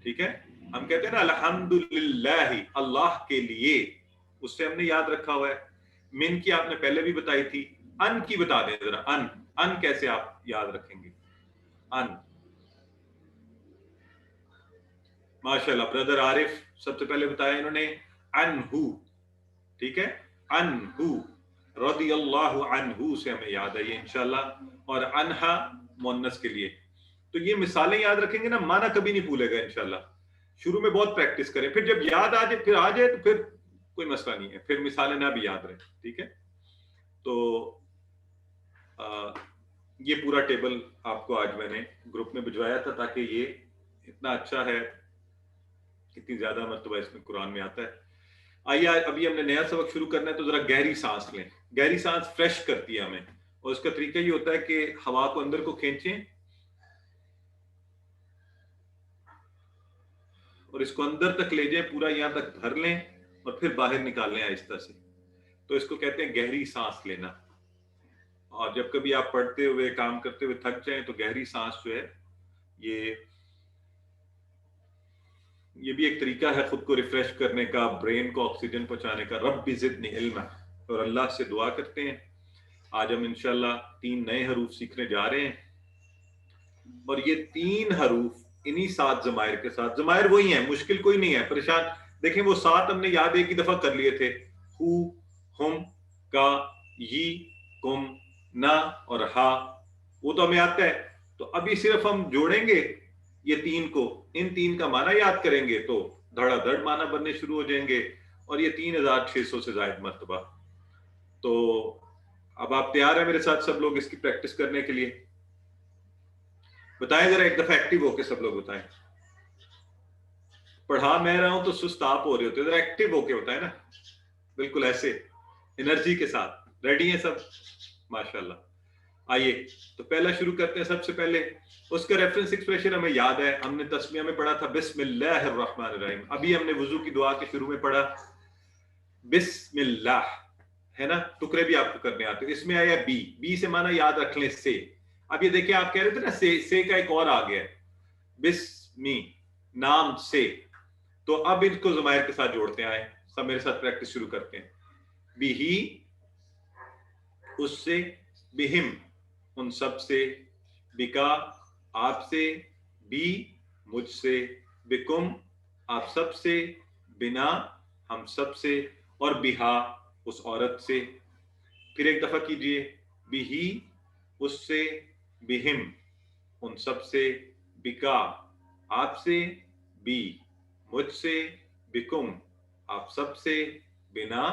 ٹھیک ہے. ہم کہتے ہیں نا الحمدللہ، اللہ کے لیے، اس سے ہم نے یاد رکھا ہوا ہے. من کی آپ نے پہلے بھی بتائی تھی. ان کی بتا دیں ذرا، ان کیسے آپ یاد رکھیں گے؟ ان، ماشاءاللہ بردر عارف سب سے پہلے بتایا انہوں نے انہو، ٹھیک ہے. انہو رضی اللہ عنہ سے ہمیں یاد ہے یہ انشاءاللہ. اور انہا مؤنث کے لیے. تو یہ مثالیں یاد رکھیں گے نا، معنی کبھی نہیں بھولے گا انشاءاللہ. شروع میں بہت پریکٹس کریں، پھر جب یاد آ جائے تو پھر کوئی مسئلہ نہیں ہے، پھر مثالیں نہ بھی یاد رہیں، ٹھیک ہے. تو یہ پورا ٹیبل آپ کو آج میں نے گروپ میں بھجوایا تھا تاکہ یہ اتنا اچھا ہے، اتنی زیادہ مرتبہ اس میں قرآن میں آتا ہے. آئیے ابھی ہم نے نیا سبق شروع کرنا ہے تو ذرا گہری سانس لیں. گہری سانس فریش کرتی ہے ہمیں، اور اس کا طریقہ یہ ہوتا ہے کہ ہوا کو اندر کو کھینچیں اور اس کو اندر تک لے جائیں، پورا یہاں تک بھر لیں اور پھر باہر نکال لیں آہستہ سے. تو اس کو کہتے ہیں گہری سانس لینا. اور جب کبھی آپ پڑھتے ہوئے کام کرتے ہوئے تھک جائیں تو گہری سانس جو ہے یہ بھی ایک طریقہ ہے خود کو ریفریش کرنے کا، برین کو آکسیجن پہنچانے کا. رب زدنی علما، اور اللہ سے دعا کرتے ہیں. آج ہم انشاءاللہ 3 نئے حروف سیکھنے جا رہے ہیں، اور یہ 3 حروف انہی 7 ضمائر کے ساتھ. ضمائر وہی ہیں، مشکل کوئی نہیں ہے، پریشان. دیکھیں وہ 7 ہم نے یاد ایک ہی دفعہ کر لیے تھے، ہو، ہم، کا، یی، کم، نا اور ہا، وہ تو ہمیں آتا ہے. تو ابھی صرف ہم جوڑیں گے یہ 3 کو، ان 3 کا معنی یاد کریں گے تو دھڑا دھڑ معنی بننے شروع ہو جائیں گے، اور یہ 3600 سے زائد مرتبہ. تو اب آپ تیار ہیں میرے ساتھ سب لوگ اس کی پریکٹس کرنے کے لیے؟ بتائیں ذرا ایک دفعہ ایکٹیو ہو کے سب لوگ بتائیں. پڑھا میں رہا ہوں تو سست آپ ہو رہے ہوتے، ذرا ایکٹیو ہو کے بتائیں نا، بالکل ایسے انرجی کے ساتھ. ریڈی ہیں سب؟ ماشاءاللہ. آئیے تو پہلا شروع کرتے ہیں. سب سے پہلے اس کا ریفرنس ایکسپریشن ہمیں یاد ہے، ہم نے تسمیہ میں پڑھا تھا بسم اللہ الرحمن الرحیم. ابھی ہم نے وضو کی دعا کے شروع میں پڑھا بسم اللہ، ہے نا. ٹکڑے بھی آپ کو کرنے آتے. اس میں آیا بی، بی سے معنی یاد رکھ لیں سے. اب یہ دیکھیں آپ کہہ رہے تھے نا سے کا ایک اور آ گیا، بسمی، نام سے. تو اب ان کو ضمائر کے ساتھ جوڑتے آئے. سب میرے ساتھ پریکٹس شروع کرتے ہیں. بی ہی، اس سے، بہم، ان سب سے، بکا، آپ سے، بی، مجھ سے، بکم، آپ سب سے، بنا، ہم سب سے، اور بہا، اس عورت سے. پھر ایک دفعہ کیجئے، بہی، اس سے، بہم، ان سب سے، بکا، آپ سے، بی، مجھ سے، بکم، آپ سب سے، بنا،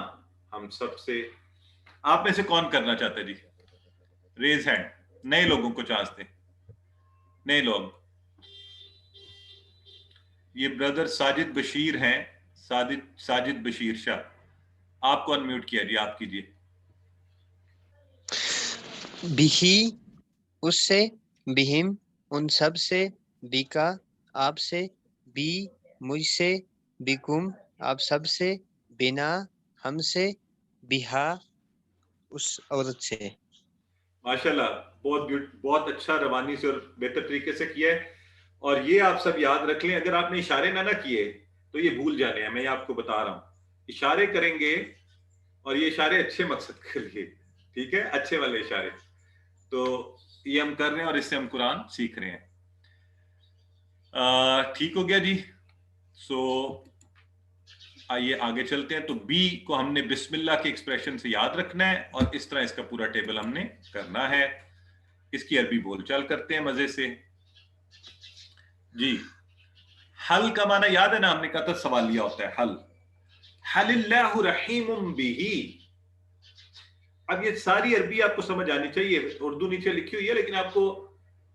ہم سب سے. آپ میں سے کون کرنا چاہتا ہے جی؟ Raise hand. نئے لوگوں کو چانس دیں. نئے لوگ، یہ بردر ساجد بشیر ہیں، ساجد بشیر شاہ. آپ کو انمیوٹ کیا جی، آپ کیجئے. بہی، اس سے، بہم، ان سب سے، بیکا، آپ سے، بی، مجھ سے، بیکم، آپ سب سے، بنا، ہم سے، بہا، اس عورت سے. ماشاءاللہ، بہت اچھا روانی سے اور بہتر طریقے سے کیا ہے. اور یہ آپ سب یاد رکھ لیں، اگر آپ نے اشارے نہ کیے تو یہ بھول جانے ہیں. میں یہ آپ کو بتا رہا ہوں, اشارے کریں گے اور یہ اشارے اچھے مقصد کے لیے, ٹھیک ہے, اچھے والے اشارے. تو یہ ہم کر رہے ہیں اور اس سے ہم قرآن سیکھ رہے ہیں. ٹھیک ہو گیا جی. سو آئیے آگے چلتے ہیں. تو بی کو ہم نے بسم اللہ کے ایکسپریشن سے یاد رکھنا ہے اور اس طرح اس کا پورا ٹیبل ہم نے کرنا ہے. اس کی عربی بول چال کرتے ہیں مزے سے جی. حل کا معنی یاد ہے نا, ہم نے کہا تھا سوالیہ ہوتا ہے حل. حل اللہ رحیم بہ. اب یہ ساری عربی آپ کو سمجھ آنی چاہیے, اردو نیچے لکھی ہوئی ہے لیکن آپ کو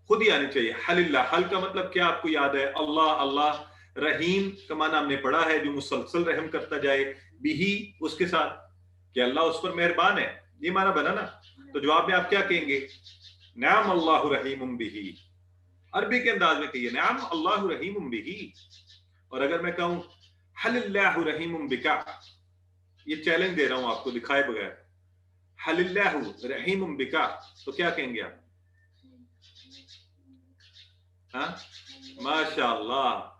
خود ہی آنی چاہیے. حل اللہ, حل کا مطلب کیا آپ کو یاد ہے؟ اللہ اللہ. رحیم کا معنی ہم نے پڑھا ہے جو مسلسل رحم کرتا جائے. بہی اس کے ساتھ کہ اللہ اس پر مہربان ہے, یہ معنی بنا نا. تو جواب میں آپ کیا کہیں گے؟ نعم اللہ رحیم بہی. عربی کے انداز میں کہیے نعم اللہ رحیم بہی. اور اگر میں کہوں حل اللہ رحیم بکا, یہ چیلنج دے رہا ہوں آپ کو دکھائے بغیر, حل اللہ رحیم بکا, تو کیا کہیں گے آپ؟ ہاں ماشاء اللہ,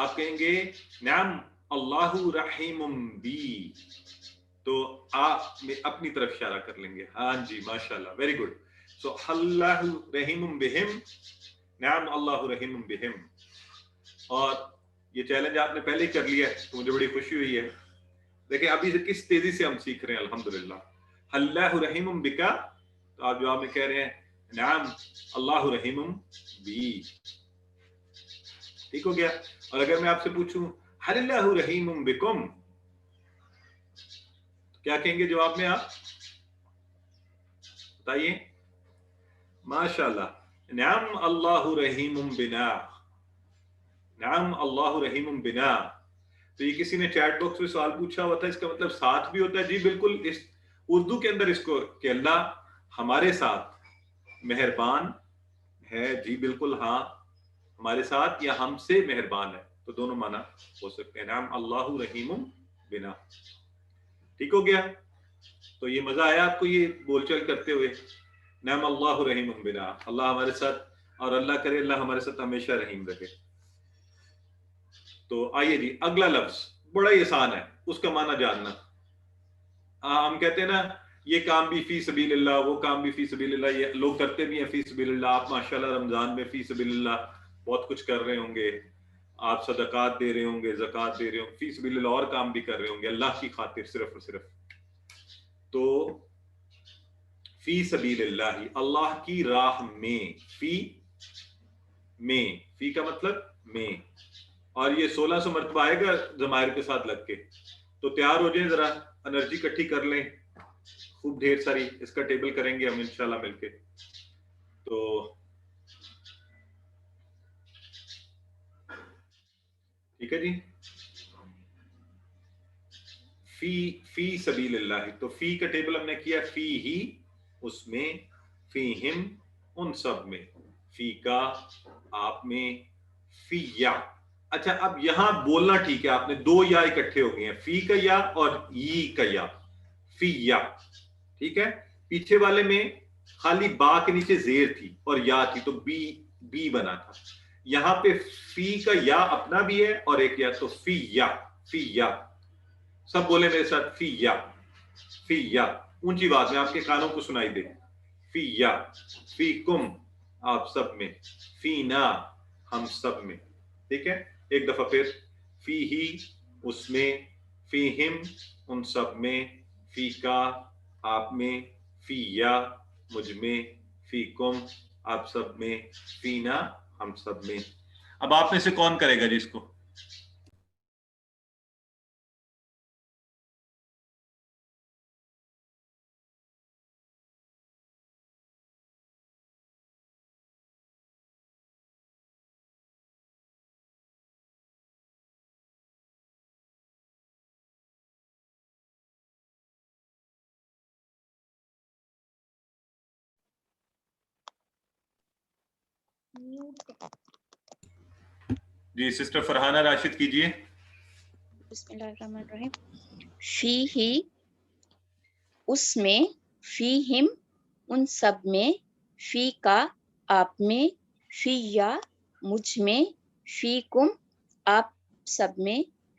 آپ کہیں گے نعم اللہ رحیم بی. تو آپ اپنی طرف اشارہ کر لیں گے. ہاں جی ماشاء اللہ, ویری گڈ. سو اللہ رحیم بہم, نعم اللہ رحیم بہم. اور یہ چیلنج آپ نے پہلے ہی کر لیا ہے تو مجھے بڑی خوشی ہوئی ہے. دیکھیں ابھی سے کس تیزی سے ہم سیکھ رہے ہیں الحمدللہ. اللہ رحیم بکا, تو آپ جواب میں کہہ رہے ہیں نعم اللہ رحیم بی. ٹھیک ہو گیا. اور اگر میں آپ سے پوچھوں حل اللہ رحیم بکم, کیا کہیں گے جواب میں آپ بتائیے؟ ماشاء اللہ, نعم اللہ رحیم بنا, نعم اللہ رحیم بنا. تو یہ کسی نے چیٹ باکس میں سوال پوچھا ہوا تھا, اس کا مطلب ساتھ بھی ہوتا ہے. جی بالکل, اس اردو کے اندر اس کو کہ اللہ ہمارے ساتھ مہربان ہے. جی بالکل, ہاں ہمارے ساتھ یا ہم سے مہربان ہے, تو دونوں معنی ہو سکتے ہیں. نعم اللہ رحیم بنا. ٹھیک ہو گیا. تو یہ مزہ آیا آپ کو یہ بول چال کرتے ہوئے؟ نعم اللہ رحیم بنا, اللہ ہمارے ساتھ, اور اللہ کرے اللہ ہمارے ساتھ ہمیشہ رحیم رہے. تو آئیے جی, اگلا لفظ بڑا ہی آسان ہے, اس کا معنی جاننا. ہم کہتے ہیں نا یہ کام بھی فی سبیل اللہ, وہ کام بھی فی سبیل اللہ, یہ لوگ کرتے بھی ہیں فی سبیل اللہ. آپ ماشاءاللہ رمضان میں فی سبیل اللہ بہت کچھ کر رہے ہوں گے, آپ صدقات دے رہے ہوں گے, زکوٰۃ دے رہے ہوں گے, فی سبیل اللہ اور کام بھی کر رہے ہوں گے اللہ کی خاطر صرف اور صرف. تو فی سبیل اللہ, اللہ کی راہ میں, فی میں, فی کا مطلب میں, اور یہ 1600 مرتبہ آئے گا ضمائر کے ساتھ لگ کے. تو تیار ہو جائیں, ذرا انرجی اکٹھی کر لیں خوب ڈھیر ساری. اس کا ٹیبل کریں گے ہم انشاءاللہ مل کے. تو ٹھیک ہے جی, فی سبیل اللہ. تو فی کا ٹیبل ہم نے کیا, فی ہی اس میں, فی ہم ان سب میں, فی کا آپ میں, فی یا. اچھا اب یہاں بولنا ٹھیک ہے, آپ نے دو یا اکٹھے ہو گئے ہیں, فی کا یا اور ی کا یا, فی یا. ٹھیک ہے, پیچھے والے میں خالی با کے نیچے زیر تھی اور یا تھی تو بی بنا تھا. یہاں پہ فی کا یا اپنا بھی ہے اور ایک یا, تو فی یا, فی یا. سب بولے میرے ساتھ, فی یا, فی یا, اونچی بات میں آپ کے کانوں کو سنائی دے. فی یا, فی کم آپ سب میں, فی نا ہم سب میں. ٹھیک ہے, ایک دفعہ پھر, فی ہی اس میں, فی ہم ان سب میں, فی کا آپ میں, فی یا مجھ میں, فی کم آپ سب میں, فی نا ہم سب میں. اب آپ میں سے کون کرے گا جی اس کو؟ جی سسٹر فرحانہ راشد کیجئے. بسم اللہ الرحمن الرحیم. فی ہی اس میں, فی ہم ان سب میں, فی کا آپ میں, فی یا مجھ میں, فی کم آپ سب میں,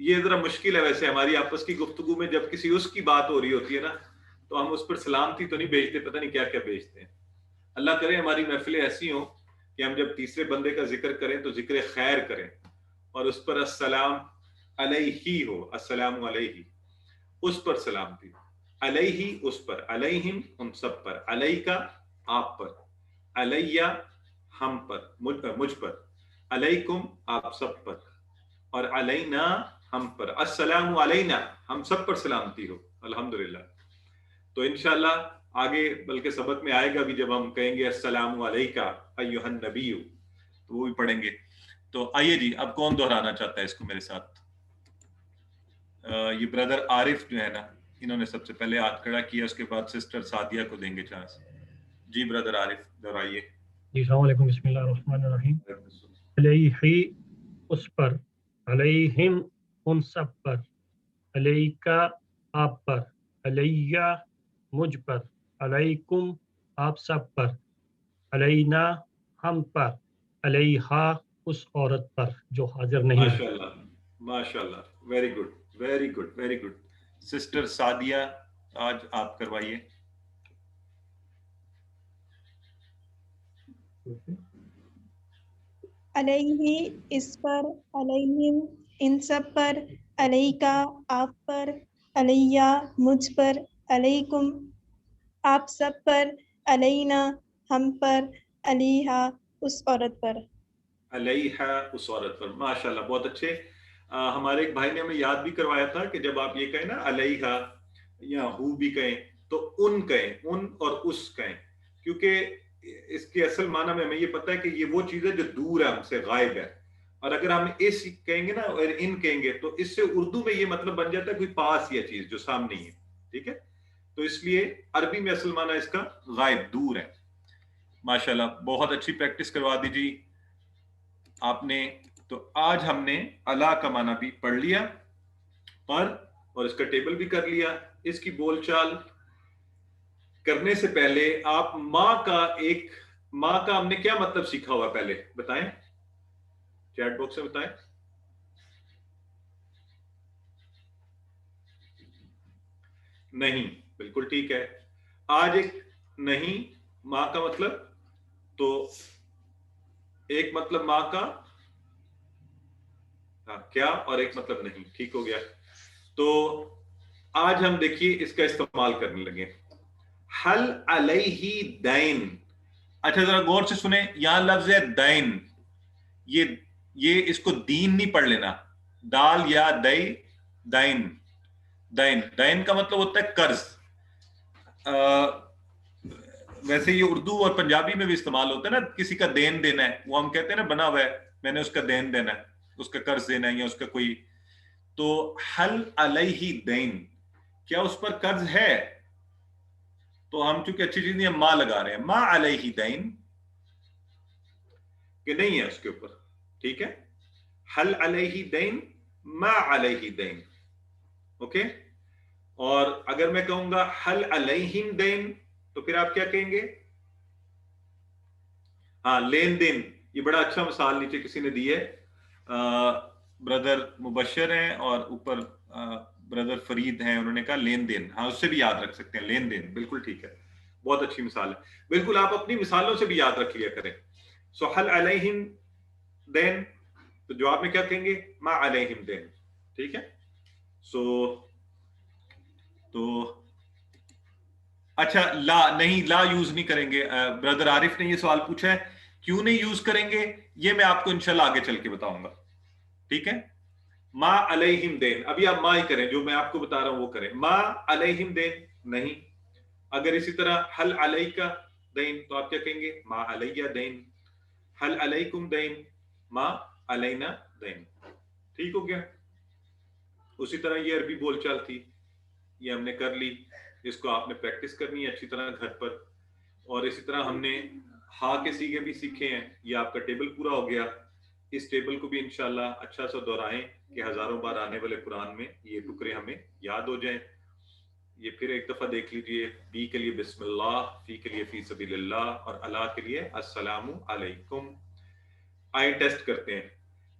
یہ ذرا مشکل ہے ویسے ہماری آپس کی گفتگو میں، جب کسی اس کی بات ہو رہی ہوتی ہے نا تو ہم اس پر سلامتی تو نہیں بھیجتے، پتہ نہیں کیا کیا بھیجتے ہیں. اللہ کرے ہماری محفلیں ایسی ہوں کہ ہم جب تیسرے بندے کا ذکر کریں تو ذکر خیر کریں اور اس پر السلام علیہ ہو، السلام علیہ، اس پر سلامتی، علیہ اس پر، علیہم ان سب پر، علیہ کا آپ پر، علیہ ہم پر، مجھ پر، علیکم آپ سب پر، اور علینا ہم پر، السلام علینا ہم سب پر سلامتی ہو. الحمدللہ. تو انشاءاللہ آگے بلکہ سبق میں آئے گا بھی، جب ہم کہیں گے السلام علیکہ ایھا النبی تو وہ بھی پڑھیں گے. تو آئیے جی، اب کون دہرانا چاہتا ہے اس کو میرے ساتھ؟ یہ بردر عارف جو ہے نا، انہوں نے سب سے پہلے ہاتھ کھڑا کیا، اس کے بعد سسٹر سعدیہ کو دیں گے چانس. جی بردر عارف دہرائیے. جی السلام علیکم. بسم اللہ الرحمن الرحیم. علیہ اس پر، علیہم ان سب پر، علیکا آپ پر، علیہ مجھ پر، علیکم آپ سب پر، علینا ہم پر، علیہا اس عورت پر جو حاضر نہیں ہے. ماشاءاللہ ماشاءاللہ، very good very good very good. Sister Sadia آج آپ کروائیے. علیہ اس پر، علیہم ان سب پر، علیکا آپ پر، علیہ مجھ پر، علیکم آپ سب پر، علینا ہم پر، علیہا اس عورت پر. علیہ اس عورت پر. ماشاءاللہ بہت اچھے. ہمارے ایک بھائی نے ہمیں یاد بھی کروایا تھا کہ جب آپ یہ کہیں نا علیہ یا ہو بھی کہیں تو ان کہیں، ان اور اس کہیں، کیونکہ اس کے اصل معنی میں ہمیں یہ پتہ ہے کہ یہ وہ چیز ہے جو دور ہے ہم سے، غائب ہے. اور اگر ہم اس کہیں گے نا اور ان کہیں گے تو اس سے اردو میں یہ مطلب بن جاتا ہے کوئی پاس یا چیز جو سامنے ہی ہے. ٹھیک ہے، تو اس لیے عربی میں اصل معنی اس کا غائب، دور ہے. ماشاءاللہ بہت اچھی پریکٹس کروا دیجیے آپ نے. تو آج ہم نے اللہ کا معنی بھی پڑھ لیا اور اس کا ٹیبل بھی کر لیا. اس کی بول چال کرنے سے پہلے آپ ماں کا ہم نے کیا مطلب سیکھا ہوا پہلے بتائیں، چیٹ باکس میں بتائیں. نہیں، بالکل ٹھیک ہے. آج ایک نہیں ماں کا مطلب، تو ایک مطلب ماں کا کیا اور ایک مطلب نہیں. ٹھیک ہو گیا. تو آج ہم دیکھیے اس کا استعمال کرنے لگے. حل علیہ دین. اچھا ذرا غور سے سنیں، یہاں لفظ ہے دین. یہ اس کو دین نہیں پڑھ لینا، دال یا دئی، دین. دین کا مطلب ہوتا ہے قرض. ویسے یہ اردو اور پنجابی میں بھی استعمال ہوتا ہے نا، کسی کا دین دینا ہے، وہ ہم کہتے ہیں نا بنا ہوا ہے، میں نے اس کا دین دینا ہے، اس کا قرض دینا ہے یا اس کا کوئی. تو حل علیہ دین، کیا اس پر قرض ہے؟ تو ہم چونکہ اچھی چیز نہیں، ہم ماں لگا رہے ہیں. ما علیہ دین کہ نہیں ہے اس کے اوپر. ٹھیک ہے، حل علیہ دین، ما علیہ دین. اوکے. اور اگر میں کہوں گا حل علیہم دین تو پھر آپ کیا کہیں گے؟ ہاں، لین دین. یہ بڑا اچھا مثال نیچے کسی نے دی ہے، بردر مبشر ہیں اور اوپر بردر فرید ہیں، انہوں نے کہا لین دین. ہاں، اس سے بھی یاد رکھ سکتے ہیں لین دین. بالکل ٹھیک ہے، بہت اچھی مثال ہے. بالکل آپ اپنی مثالوں سے بھی یاد رکھ لیا کریں. سو حل علیہم دین، تو جواب میں کیا کہیں گے؟ ما علیہم دین. ٹھیک ہے. سو تو اچھا، لا نہیں، لا یوز نہیں کریں گے. بردر عارف نے یہ سوال پوچھا ہے کیوں نہیں یوز کریں گے، یہ میں آپ کو انشاءاللہ آگے چل کے بتاؤں گا. ٹھیک ہے. ما علیہم دین، ابھی آپ ما ہی کریں، جو میں آپ کو بتا رہا ہوں وہ کریں. ما علیہم دین نہیں. اگر اسی طرح حل علیکہ دین تو آپ کیا کہیں گے؟ ما علیہ دین. حل علیکم دین، ما علینا دین. ٹھیک ہو گیا. اسی طرح یہ عربی بول چال تھی، یہ ہم نے کر لی. اس کو آپ نے پریکٹس کرنی ہے اچھی طرح گھر پر. اور اسی طرح ہم نے ہا کے سیگے بھی سیکھے ہیں. یہ آپ کا ٹیبل پورا ہو گیا. اس ٹیبل کو بھی انشاءاللہ اچھا سا دہرائیں کہ ہزاروں بار آنے والے قرآن میں یہ ٹکڑے ہمیں یاد ہو جائیں. یہ پھر ایک دفعہ دیکھ لیجئے. بی کے لیے بسم اللہ، فی کے لیے فی سبیل اللہ، اور اللہ کے لیے السلام علیکم. آئے ٹیسٹ کرتے ہیں.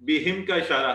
بہم کا اشارہ